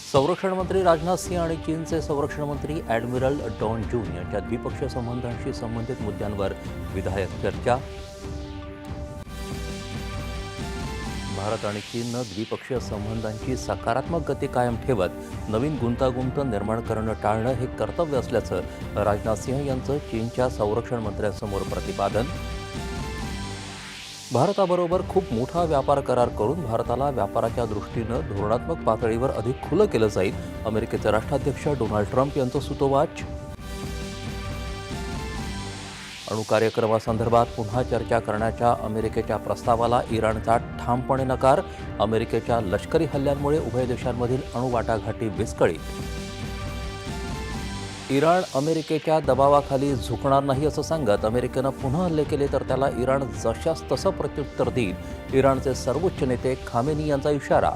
संरक्षण मंत्री राजनाथ सिंह आणि चीनचे संरक्षण मंत्री ॲडमिरल डॉन जून यांच्या द्विपक्षीय संबंधांशी संबंधित मुद्द्यांवर विधायक चर्चा। भारत आणि चीननं द्विपक्षीय संबंधांची सकारात्मक गती कायम ठेवत नवीन गुंतागुंत निर्माण करणं टाळणं हे कर्तव्य असल्याचं राजनाथ सिंह यांचं चीनच्या संरक्षण मंत्र्यांसमोर प्रतिपादन। भारताबरोबर खूप मोठा व्यापार करार करून भारताला व्यापाराच्या दृष्टीनं धोरणात्मक पातळीवर अधिक खुलं केलं जाईल, अमेरिकेचे राष्ट्राध्यक्ष डोनाल्ड ट्रम्प यांचं सूतोवाच। अणु कार्यक्रमासंदर्भात पुन्हा चर्चा करण्याच्या अमेरिकेच्या प्रस्तावाला इराणचा ठामपणे नकार। अमेरिकेच्या लष्करी हल्ल्यांमुळे उभय देशांमधील अणु वाटाघाटी विस्कळीत। इराण अमेरिकेच्या दबावाखाली झुकणार नाही असं सांगत अमेरिकेनं पुन्हा हल्ले केले तर त्याला इराण जशास तसं प्रत्युत्तर देईल, इराणचे सर्वोच्च नेते खामेनी यांचा इशारा।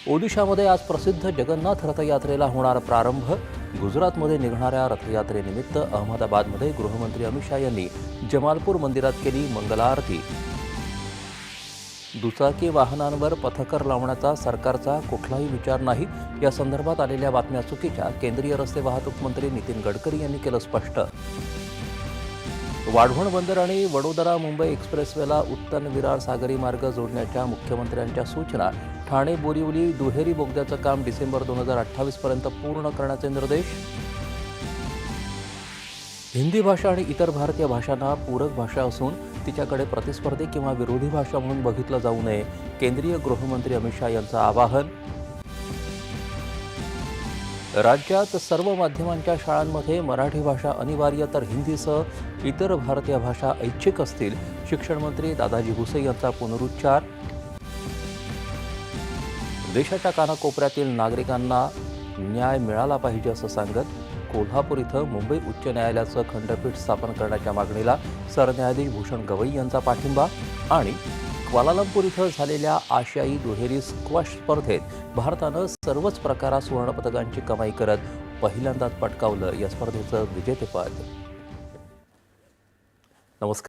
ओदिशामध्ये आज प्रसिद्ध जगन्नाथ रथयात्रेला होणार प्रारंभ। गुजरातमध्ये निघणाऱ्या रथयात्रेनिमित्त अहमदाबादमध्ये गृहमंत्री अमित शाह यांनी जमालपूर मंदिरात केली मंगल आरती। दुचाकी वाहनांवर पथकर लावण्याचा सरकारचा कुठलाही विचार नाही, या संदर्भात आलेल्या बातम्या चुकीच्या, केंद्रीय रस्ते वाहतूक मंत्री नितीन गडकरी यांनी केलं स्पष्ट। वाढवण बंदर आणि वडोदरा मुंबई एक्सप्रेसवेला उत्तन विरार सागरी मार्ग जोडण्याच्या मुख्यमंत्र्यांच्या सूचना। ठाणे बोरिवली दुहेरी बोगद्याचं काम डिसेंबर 2028 पर्यंत पूर्ण करण्याचे निर्देश। हिंदी भाषा आणि इतर भारतीय भाषांना पूरक भाषा असून तिच्याकडे प्रतिस्पर्धी किंवा विरोधी भाषा म्हणून बघितलं जाऊ नये, केंद्रीय गृहमंत्री अमित शाह यांचं आवाहन। राज्यात सर्व माध्यमांच्या शाळांमध्ये मराठी भाषा अनिवार्य तर हिंदीसह इतर भारतीय भाषा ऐच्छिक असतील, शिक्षण मंत्री दादाजी भुसे यांचा पुनरुच्चार। देशाच्या कानाकोपऱ्यातील नागरिकांना न्याय मिळाला पाहिजे असं सांगत कोल्हापूर इथं मुंबई उच्च न्यायालयाचं खंडपीठ स्थापन करण्याच्या मागणीला सरन्यायाधीश भूषण गवई यांचा पाठिंबा। आणि क्वालालंपूर इथं झालेल्या आशियाई दुहेरी स्क्वॉश स्पर्धेत भारतानं सर्वच प्रकारात सुवर्णपदकांची कमाई करत पहिल्यांदाच पटकावलं या स्पर्धेचं विजेतेपद। नमस्कार।